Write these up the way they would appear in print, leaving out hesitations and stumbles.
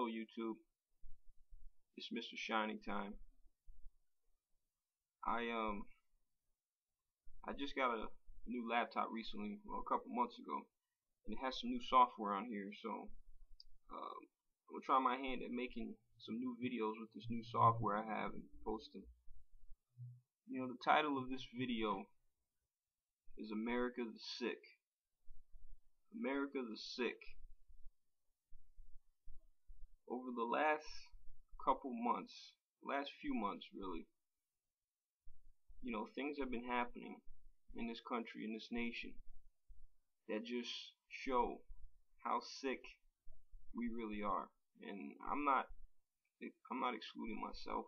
Hello YouTube, it's Mr. Shining Time. I just got a new laptop recently, well, a couple months ago, and it has some new software on here. So I'm gonna try my hand at making some new videos with this new software I have and post them. You know, the title of this video is America the Sick. America the Sick. Over the last few months really, you know, things have been happening in this country, in this nation, that just show how sick we really are. And I'm not excluding myself.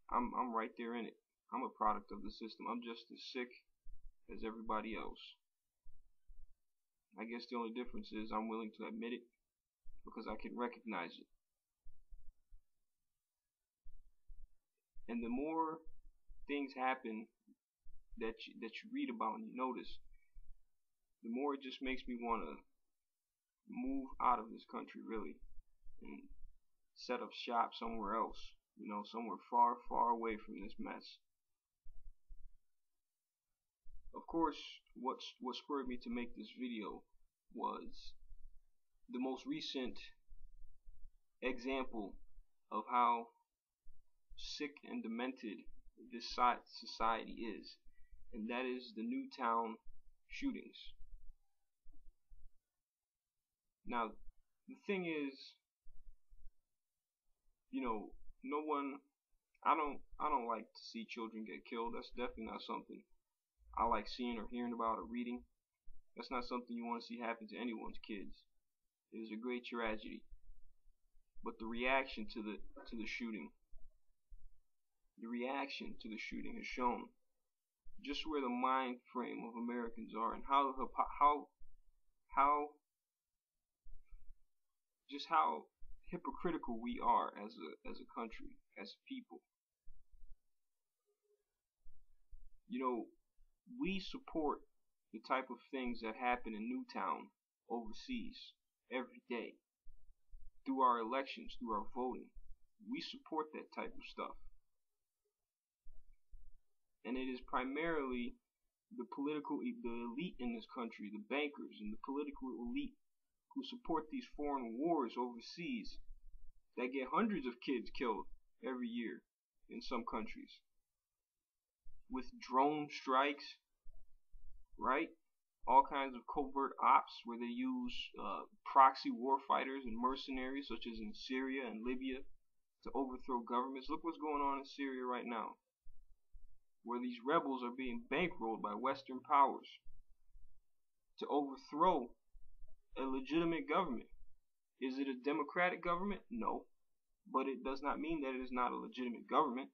I'm right there in it. I'm a product of the system. I'm just as sick as everybody else. I guess the only difference is I'm willing to admit it because I can recognize it. And the more things happen that you read about and you notice, the more it just makes me want to move out of this country really and set up shop somewhere else, you know, somewhere far, far away from this mess. Of course, what spurred me to make this video was the most recent example of how sick and demented this society is, and that is the Newtown shootings. Now, the thing is, you know, I don't like to see children get killed. That's definitely not something I like seeing or hearing about or reading. That's not something you want to see happen to anyone's kids. It is a great tragedy. But the reaction to the shooting has shown just where the mind frame of Americans are, and how hypocritical we are as a country, as a people. You know, we support the type of things that happen in Newtown overseas every day through our elections, through our voting. We support that type of stuff. And it is primarily the elite in this country, the bankers and the political elite who support these foreign wars overseas that get hundreds of kids killed every year in some countries with drone strikes, right? All kinds of covert ops where they use proxy war fighters and mercenaries, such as in Syria and Libya, to overthrow governments. Look what's going on in Syria right now, where these rebels are being bankrolled by Western powers to overthrow a legitimate government. Is it a democratic government? No. But it does not mean that it is not a legitimate government.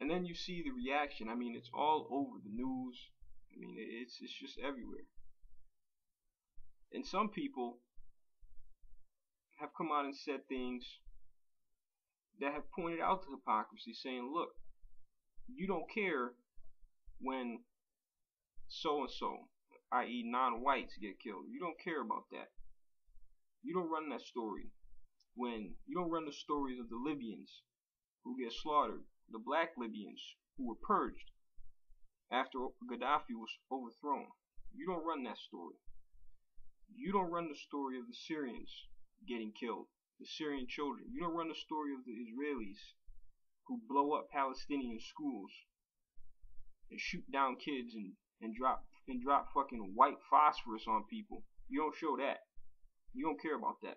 And then you see the reaction. I mean, it's all over the news. I mean, it's just everywhere. And some people have come out and said things that have pointed out the hypocrisy, saying, look, you don't care when so-and-so, i.e. non-whites, get killed. You don't care about that. You don't run that story. When you don't run the stories of the Libyans who get slaughtered, the black Libyans who were purged after Gaddafi was overthrown. You don't run that story. You don't run the story of the Syrians getting killed, the Syrian children. You don't run the story of the Israelis who blow up Palestinian schools and shoot down kids and drop fucking white phosphorus on people. You don't show that. You don't care about that.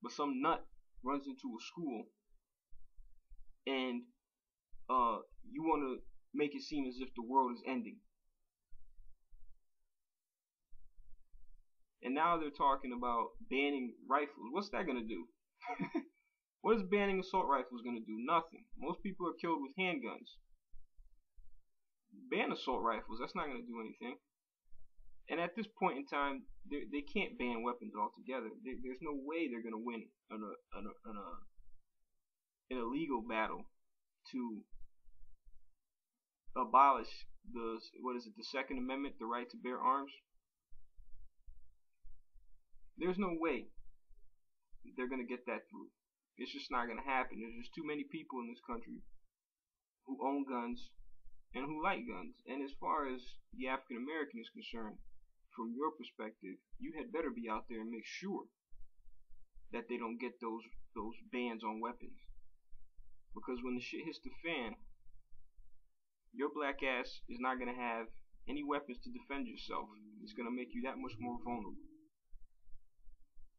But some nut runs into a school and you want to make it seem as if the world is ending. And now they're talking about banning rifles. What's that going to do? What is banning assault rifles going to do? Nothing. Most people are killed with handguns. Ban assault rifles. That's not going to do anything. And at this point in time, they can't ban weapons altogether. There's no way they're going to win in a legal battle to abolish the Second Amendment, the right to bear arms. There's no way they're going to get that through. It's just not going to happen. There's just too many people in this country who own guns and who like guns. And as far as the African American is concerned, from your perspective, you had better be out there and make sure that they don't get those bans on weapons. Because when the shit hits the fan, your black ass is not going to have any weapons to defend yourself. It's going to make you that much more vulnerable.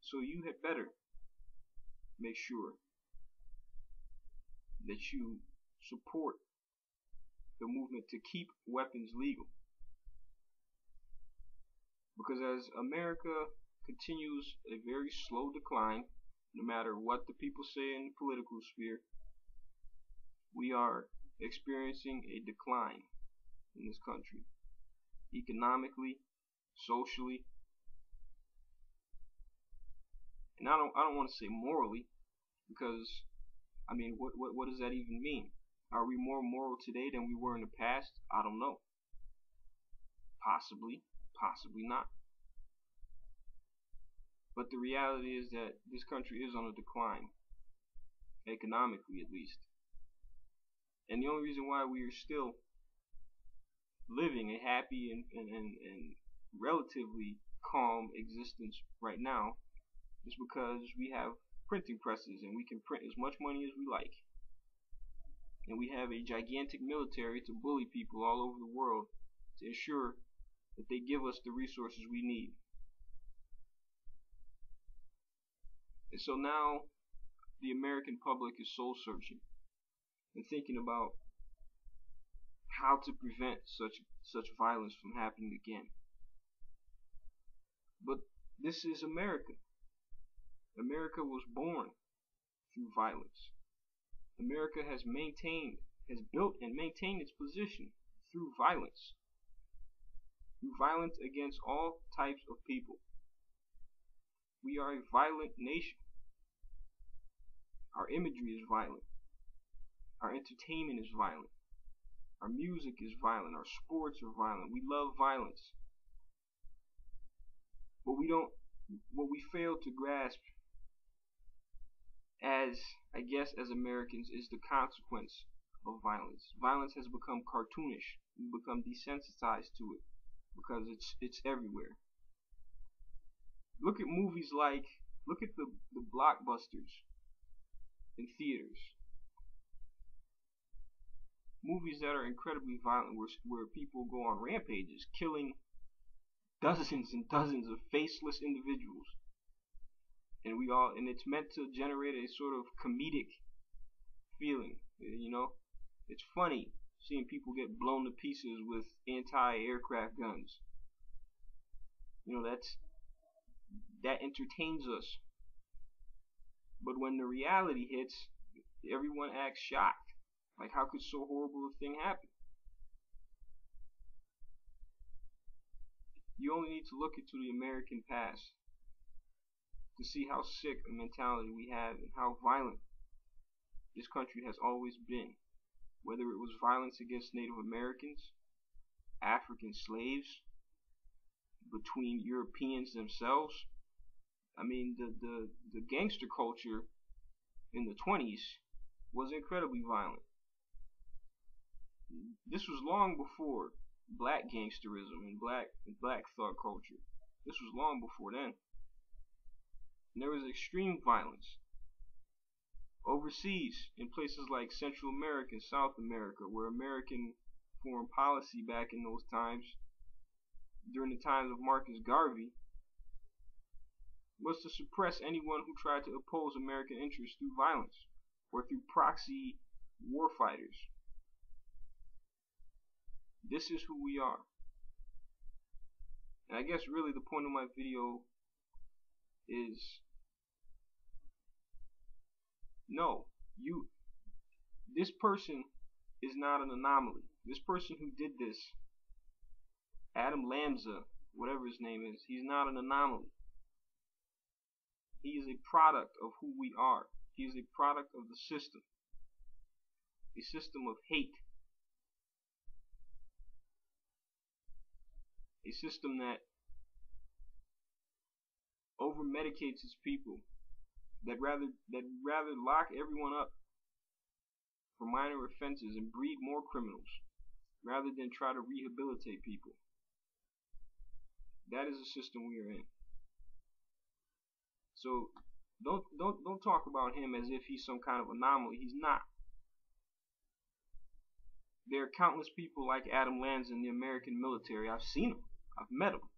So you had better make sure that you support the movement to keep weapons legal. Because as America continues a very slow decline, no matter what the people say in the political sphere, we are experiencing a decline in this country, economically, socially, and I don't want to say morally, because I mean, what does that even mean? Are we more moral today than we were in the past? I don't know. Possibly, possibly not. But the reality is that this country is on a decline, economically at least. And the only reason why we are still living a happy and relatively calm existence right now is because we have printing presses and we can print as much money as we like. And we have a gigantic military to bully people all over the world to ensure that they give us the resources we need. And so now the American public is soul searching and thinking about how to prevent such violence from happening again. But this is America. America was born through violence. America has built and maintained its position through violence. Through violence against all types of people. We are a violent nation. Our imagery is violent. Our entertainment is violent. Our music is violent. Our sports are violent. We love violence. But what we fail to grasp as Americans is the consequence of violence. Violence has become cartoonish. We've become desensitized to it because it's everywhere. Look at the blockbusters in theaters. Movies that are incredibly violent where people go on rampages, killing dozens and dozens of faceless individuals. And it's meant to generate a sort of comedic feeling, you know? It's funny seeing people get blown to pieces with anti-aircraft guns. You know, that entertains us. But when the reality hits, everyone acts shocked. Like, how could so horrible a thing happen? You only need to look into the American past to see how sick a mentality we have and how violent this country has always been. Whether it was violence against Native Americans, African slaves, between Europeans themselves. I mean, the gangster culture in the 20s was incredibly violent. This was long before black gangsterism and black thug culture. This was long before then. And there was extreme violence overseas in places like Central America and South America, where American foreign policy back in those times, during the times of Marcus Garvey, was to suppress anyone who tried to oppose American interests through violence or through proxy warfighters. This is who we are. And I guess really the point of my video is, no, this person is not an anomaly. This person who did this, Adam Lanza, whatever his name is, he's not an anomaly. He is a product of who we are. He is a product of the system. A system of hate. A system that over medicates its people, that rather lock everyone up for minor offenses and breed more criminals rather than try to rehabilitate people. That is the system we are in. So don't talk about him as if he's some kind of anomaly. He's not. There are countless people like Adam Lanza in the American military. I've seen them. I've met them.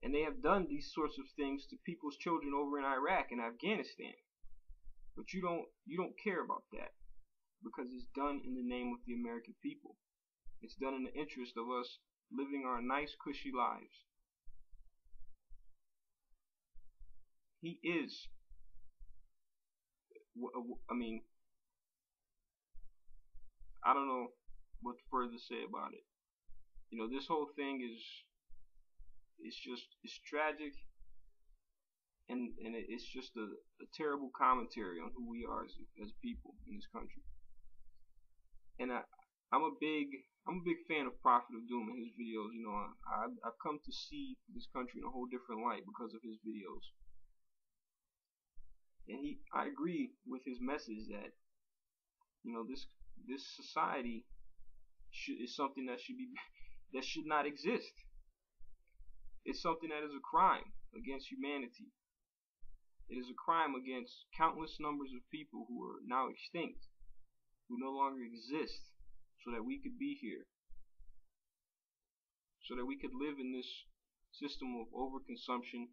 And they have done these sorts of things to people's children over in Iraq and Afghanistan. But you don't care about that because it's done in the name of the American people. It's done in the interest of us living our nice, cushy lives. He is, I mean, I don't know what further to say about it. You know, this whole thing is, it's tragic, and it's just a terrible commentary on who we are as people in this country. And I'm a big fan of Prophet of Doom and his videos. You know, I've come to see this country in a whole different light because of his videos. And I agree with his message that, you know, this society is something that should not exist. It's something that is a crime against humanity. It is a crime against countless numbers of people who are now extinct, who no longer exist, so that we could be here, so that we could live in this system of overconsumption,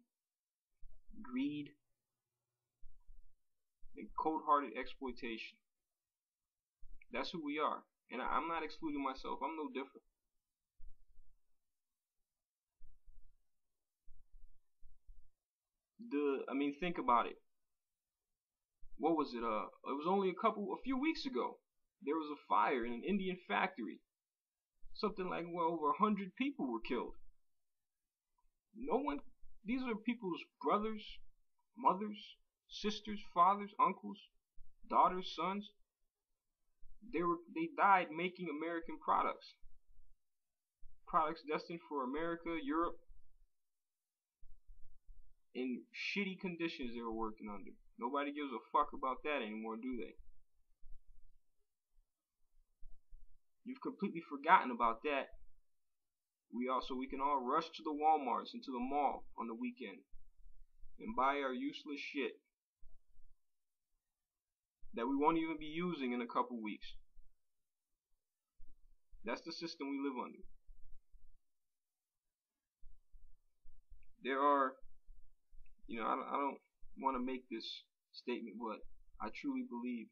greed, and cold-hearted exploitation. That's who we are. And I'm not excluding myself. I'm no different. I mean, think about it. What was it? It was only a few weeks ago. There was a fire in an Indian factory. Something like over 100 people were killed. No one. These are people's brothers, mothers, sisters, fathers, uncles, daughters, sons. They died making American products. Products destined for America, Europe, in shitty conditions they were working under. Nobody gives a fuck about that anymore, do they? You've completely forgotten about that. We can all rush to the Walmarts and to the mall on the weekend and buy our useless shit that we won't even be using in a couple weeks. That's the system we live under. There are, you know, I don't want to make this statement, but I truly believe,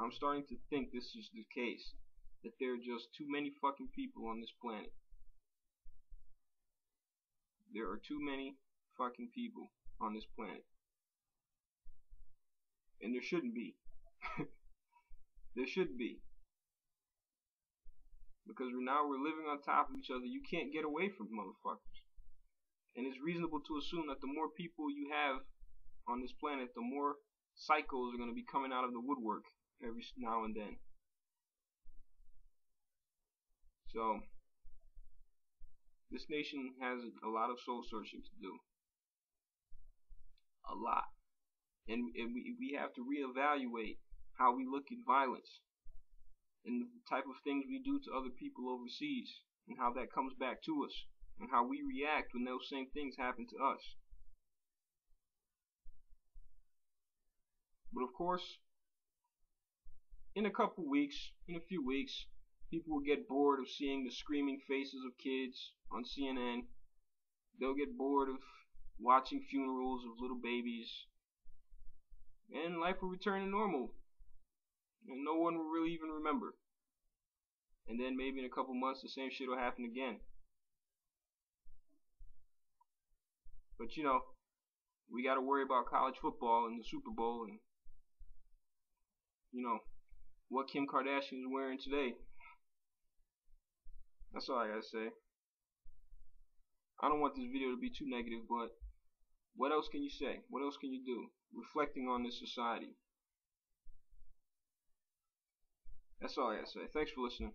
I'm starting to think this is the case, that there are just too many fucking people on this planet. There are too many fucking people on this planet. And there shouldn't be. There shouldn't be. Because we're living on top of each other. You can't get away from motherfuckers. And it's reasonable to assume that the more people you have on this planet, the more psychos are going to be coming out of the woodwork every now and then. So, this nation has a lot of soul searching to do. A lot. And we have to reevaluate how we look at violence and the type of things we do to other people overseas, and how that comes back to us, and how we react when those same things happen to us. But of course, in a few weeks, people will get bored of seeing the screaming faces of kids on CNN. They'll get bored of watching funerals of little babies, and life will return to normal, and no one will really even remember. And then maybe in a couple months the same shit will happen again. But you know, we gotta worry about college football and the Super Bowl, and you know, what Kim Kardashian is wearing today. That's all I gotta say. I don't want this video to be too negative, but what else can you say? What else can you do? Reflecting on this society. That's all I gotta say. Thanks for listening.